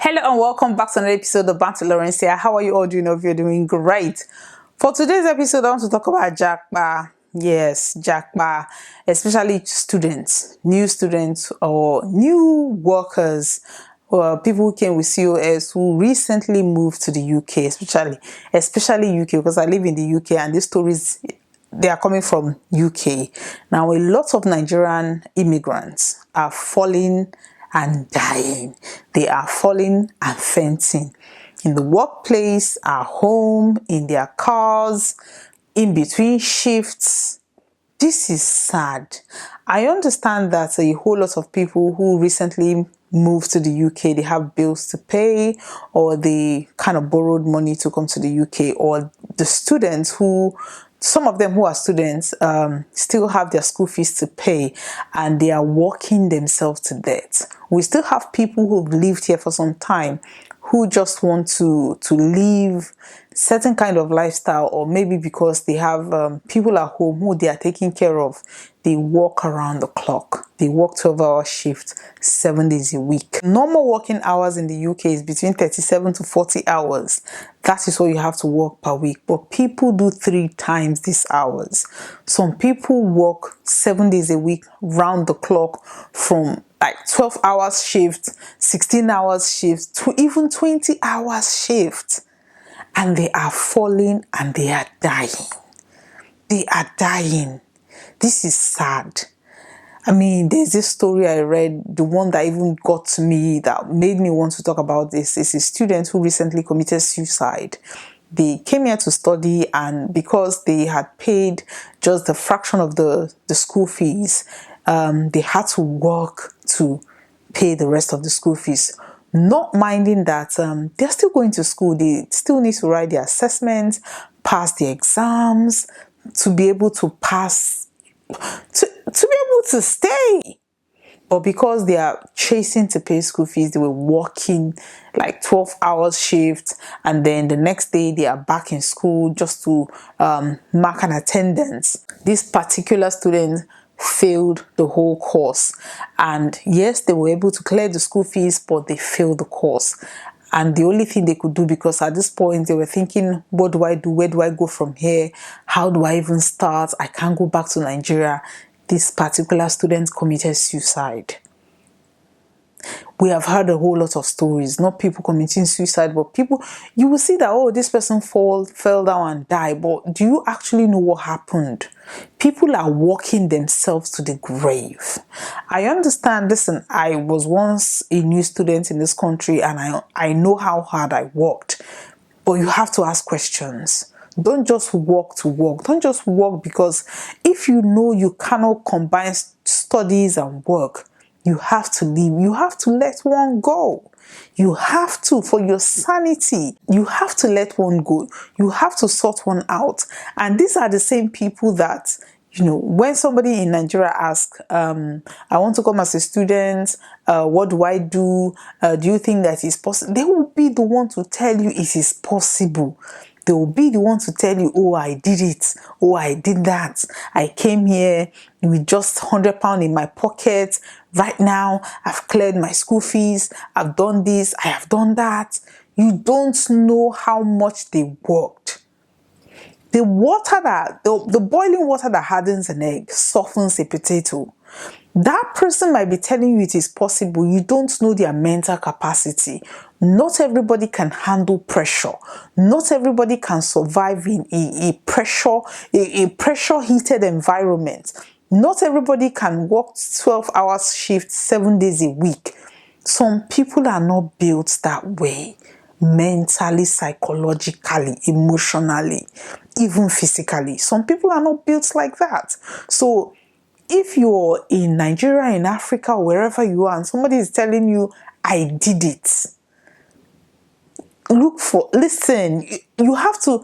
Hello and welcome back to another episode of Bantz Lawrencia. How are you all doing? Hope you're doing great. For today's episode, I want to talk about Jackpa. Yes, Jackpa, especially students, new students or new workers, or people who came with COS who recently moved to the UK, especially UK, because I live in the UK and these stories, they are coming from UK. Now, a lot of Nigerian immigrants are falling and dying. They are falling and fainting in the workplace, at home, in their cars, in between shifts. This is sad. I understand that a whole lot of people who recently moved to the UK, they have bills to pay, or they kind of borrowed money to come to the UK, or the students who, some of them who are students, still have their school fees to pay and they are working themselves to death. We still have people who've lived here for some time who just want to live certain kind of lifestyle, or maybe because they have people at home who they are taking care of, they work around the clock. They work 12-hour shift 7 days a week. Normal working hours in the UK is between 37 to 40 hours. That is what you have to work per week. But people do 3 times these hours. Some people work 7 days a week round the clock, from like 12 hours shift, 16 hours shift, to even 20 hours shift. And they are falling and they are dying. They are dying. This is sad. I mean, there's this story I read, the one that even got to me, that made me want to talk about this. It's a student who recently committed suicide. They came here to study, and because they had paid just the fraction of the school fees, they had to work to pay the rest of the school fees. Not minding that they're still going to school. They still need to write their assessments, pass the exams, to be able to pass, to be able to stay. But because they are chasing to pay school fees, they were working like 12 hours shift, and then the next day they are back in school just to mark an attendance. This particular student failed the whole course, and yes, they were able to clear the school fees, but they failed the course. And the only thing they could do, because at this point they were thinking, what do I do? Where do I go from here? How do I even start? I can't go back to Nigeria. This particular student committed suicide. We have heard a whole lot of stories, not people committing suicide, but people, you will see that, oh, this person fell down and died. But do you actually know what happened? People are walking themselves to the grave. I understand, listen, I was once a new student in this country, and I know how hard I worked. But you have to ask questions. Don't just walk to work. Don't just work because if you know you cannot combine studies and work, you have to leave. You have to let one go. You have to, for your sanity, you have to let one go. You have to sort one out. And these are the same people that, you know, when somebody in Nigeria asks, I want to come as a student, what do I do? Do you think that it's possible? They will be the one to tell you it is possible. They will be the one to tell you, oh, I did it. Oh, I did that. I came here with just £100 in my pocket. Right now, I've cleared my school fees. I've done this. I have done that. You don't know how much they worked. The water the boiling water that hardens an egg softens a potato. That person might be telling you it is possible. You don't know their mental capacity. Not everybody can handle pressure. Not everybody can survive in a pressure heated environment. Not everybody can work 12 hours shift 7 days a week. Some people are not built that way. Mentally, psychologically, emotionally, even physically. Some people are not built like that. So if you're in Nigeria, in Africa, wherever you are, and somebody is telling you, I did it, listen, you have to,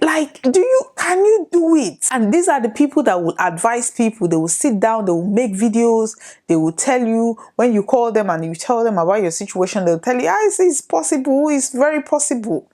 like, can you do it? And these are the people that will advise people. They will sit down, they will make videos, they will tell you, when you call them and you tell them about your situation, they'll tell you, it's possible, it's very possible.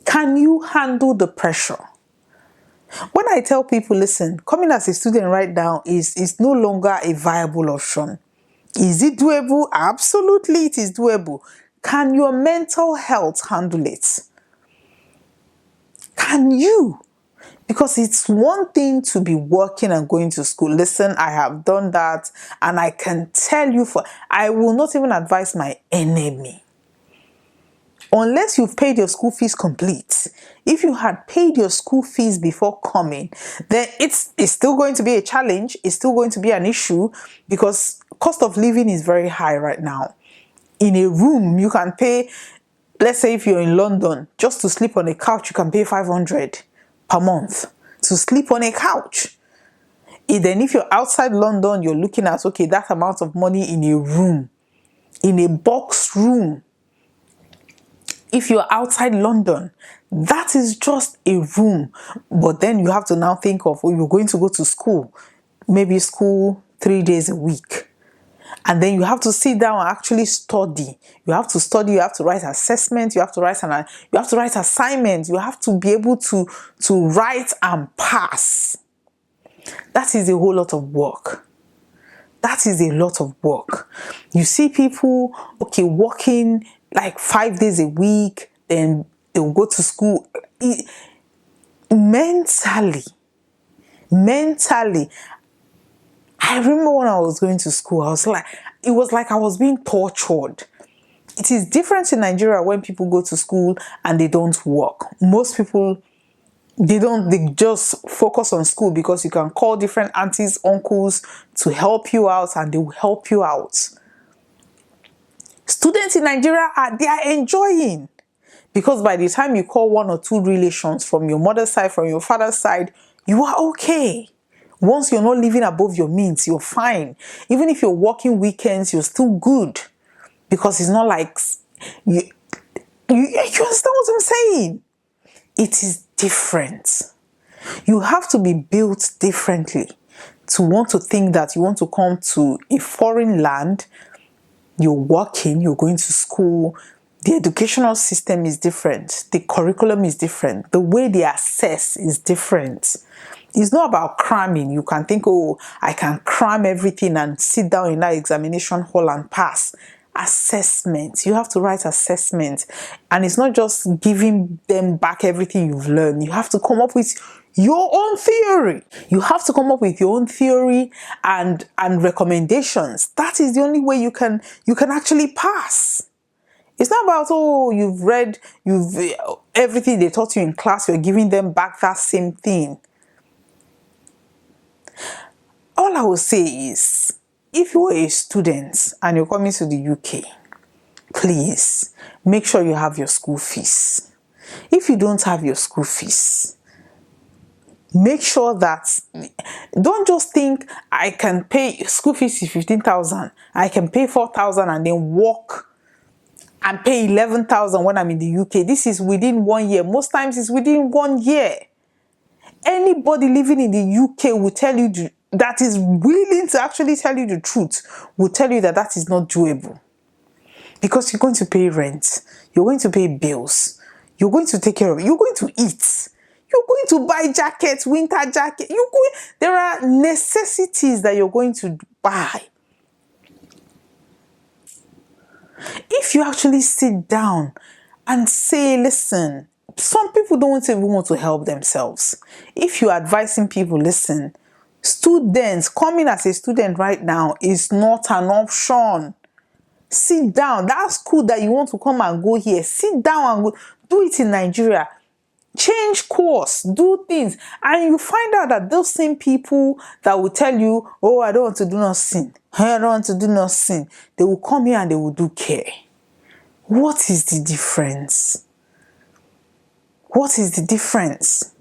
Can you handle the pressure? When I tell people, listen, coming as a student right now is no longer a viable option. Is it doable? Absolutely, it is doable. Can your mental health handle it? Can you? Because it's one thing to be working and going to school. Listen, I have done that, and I can tell you, I will not even advise my enemy. Unless you've paid your school fees complete. If you had paid your school fees before coming, then it's still going to be a challenge. It's still going to be an issue because cost of living is very high right now. In a room, you can pay, let's say if you're in London, just to sleep on a couch, you can pay 500 per month to sleep on a couch. Then if you're outside London, you're looking at, okay, that amount of money in a room, in a box room. If you're outside London, that is just a room. But then you have to now think of, you're going to go to school, maybe school 3 days a week. And then you have to sit down and actually study. You have to study, you have to write assessments, you have to write assignments, you have to be able to write and pass. That is a whole lot of work. That is a lot of work. You see people, okay, working like 5 days a week, then they'll go to school. Mentally, I remember when I was going to school, it was like I was being tortured. It is different in Nigeria when people go to school and they don't work. Most people, they just focus on school because you can call different aunties, uncles to help you out, and they will help you out. Students in Nigeria, they are enjoying, because by the time you call 1 or 2 relations from your mother's side, from your father's side, you are okay. Once you're not living above your means, you're fine. Even if you're working weekends, you're still good, because it's not like you understand what I'm saying? It is different. You have to be built differently to want to think that you want to come to a foreign land. You're working, you're going to school. The educational system is different. The curriculum is different. The way they assess is different. It's not about cramming. You can think, oh, I can cram everything and sit down in that examination hall and pass. Assessment. You have to write assessment. And it's not just giving them back everything you've learned. You have to come up with your own theory. You have to come up with your own theory and recommendations. That is the only way you can actually pass. It's not about, oh, you've read everything they taught you in class, you're giving them back that same thing. All I will say is, if you're a student and you're coming to the UK, please make sure you have your school fees. If you don't have your school fees, make sure that, don't just think I can pay school fees is 15,000, I can pay 4,000 and then walk and pay 11,000 when I'm in the UK. This is within 1 year. Most times it's within 1 year. Anybody living in the UK will tell you that is willing to actually tell you the truth, will tell you that that is not doable. Because you're going to pay rent, you're going to pay bills, you're going to take care of it, you're going to eat, you're going to buy jackets, winter jacket, there are necessities that you're going to buy. If you actually sit down and say, listen, some people don't even want to help themselves. If you're advising people, listen, students, coming as a student right now is not an option. Sit down. That school that you want to come and go here, sit down and go. Do it in Nigeria. Change course, do things. And you find out that those same people that will tell you, oh, I don't want to do nothing, I don't want to do nothing, they will come here and they will do care. What is the difference? What is the difference?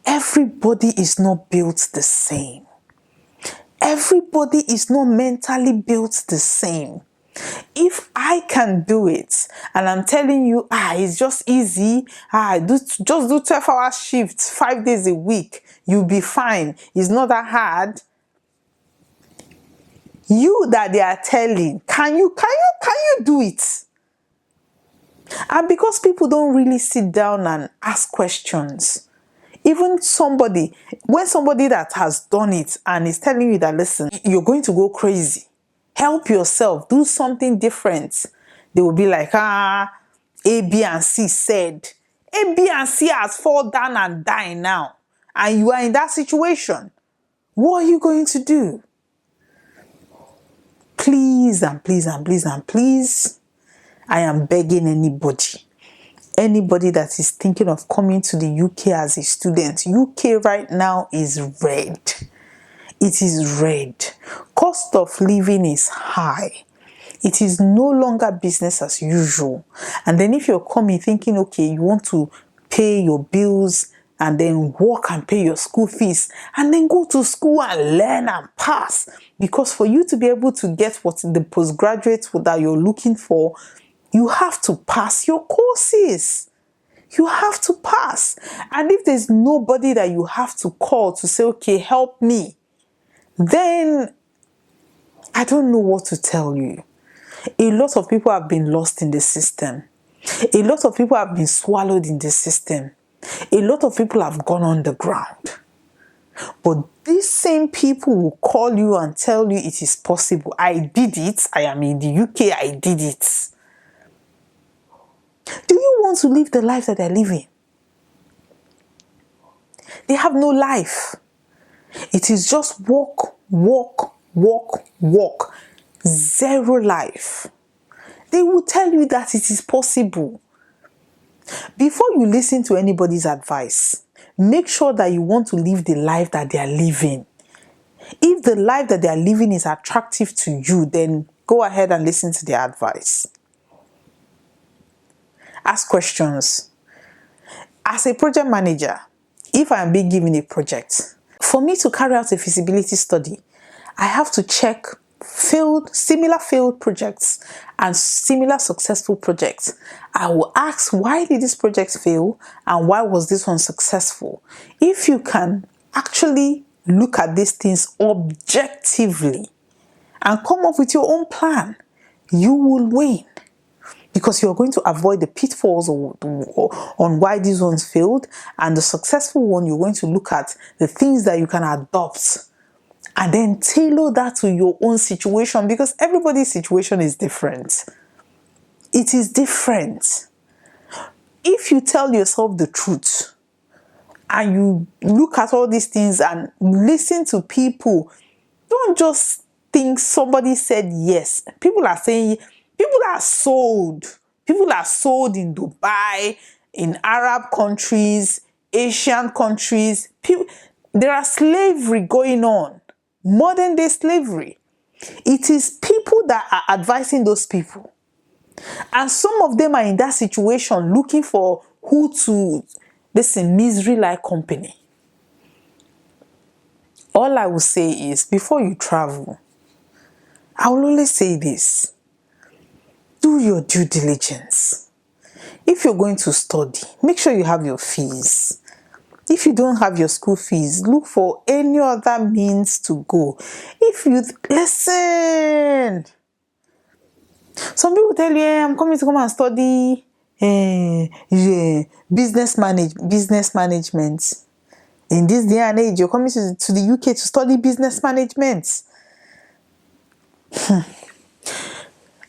Everybody is not built the same. Everybody is not mentally built the same. If I can do it, and I'm telling you, it's just easy, just do 12-hour shifts 5 days a week, you'll be fine, it's not that hard. You that they are telling, can you do it? And because people don't really sit down and ask questions, even when somebody that has done it and is telling you that, listen, you're going to go crazy, help yourself, do something different, They will be like, A, B, and C said. A, B, and C has fallen down and died now. And you are in that situation. What are you going to do? Please and please and please and please, I am begging anybody that is thinking of coming to the UK as a student. UK right now is red. It is red. Cost of living is high. It is no longer business as usual. And then if you're coming thinking, okay, you want to pay your bills and then work and pay your school fees and then go to school and learn and pass. Because for you to be able to get what the postgraduate that you're looking for, you have to pass your courses. You have to pass. And if there's nobody that you have to call to say, okay, help me, then I don't know what to tell you. A lot of people have been lost in the system. A lot of people have been swallowed in the system. A lot of people have gone underground. But these same people will call you and tell you it is possible. I did it. I am in the UK. I did it. Do you want to live the life that they're living? They have no life. It is just walk, walk, walk, walk. Zero life. They will tell you that it is possible. Before you listen to anybody's advice, make sure that you want to live the life that they are living. If the life that they are living is attractive to you, then go ahead and listen to their advice. Ask questions. As a project manager, if I am being given a project, for me to carry out a feasibility study, I have to check similar failed projects and similar successful projects. I will ask, why did this project fail and why was this one successful? If you can actually look at these things objectively and come up with your own plan, you will win. Because you're going to avoid the pitfalls on why these ones failed, and the successful one, you're going to look at the things that you can adopt and then tailor that to your own situation, because everybody's situation is different. It is different. If you tell yourself the truth and you look at all these things and listen to people, don't just think somebody said yes. People are saying, people are sold. People are sold in Dubai, in Arab countries, Asian countries. There are slavery going on. Modern day slavery. It is people that are advising those people. And some of them are in that situation looking for who to, misery-like company. All I will say is, before you travel, I will only say this. Do your due diligence. If you're going to study, make sure you have your fees. If you don't have your school fees, look for any other means to go. If you listen, some people tell you, I'm coming to come and study business management. In this day and age, you're coming to the UK to study business management.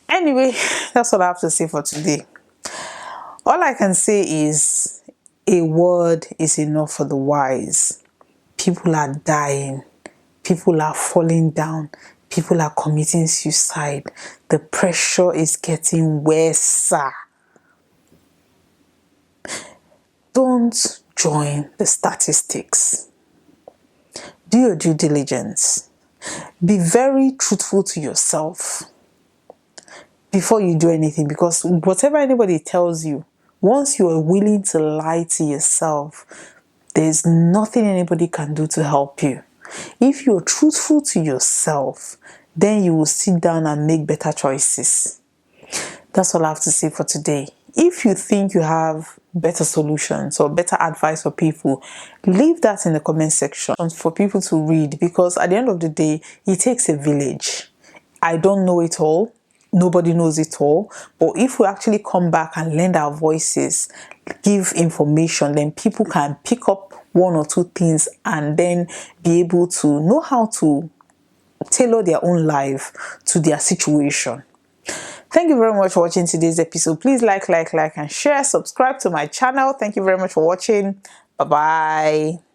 Anyway, that's all I have to say for today. All I can say is, a word is enough for the wise. People are dying. People are falling down. People are committing suicide. The pressure is getting worse. Don't join the statistics. Do your due diligence. Be very truthful to yourself before you do anything, because whatever anybody tells you, once you are willing to lie to yourself, there's nothing anybody can do to help you. If you're truthful to yourself, then you will sit down and make better choices. That's all I have to say for today. If you think you have better solutions or better advice for people, leave that in the comment section for people to read, because at the end of the day, it takes a village. I don't know it all. Nobody knows it all. But if we actually come back and lend our voices, give information, then people can pick up one or two things and then be able to know how to tailor their own life to their situation. Thank you very much for watching today's episode. Please like, and share. Subscribe to my channel. Thank you very much for watching. Bye bye.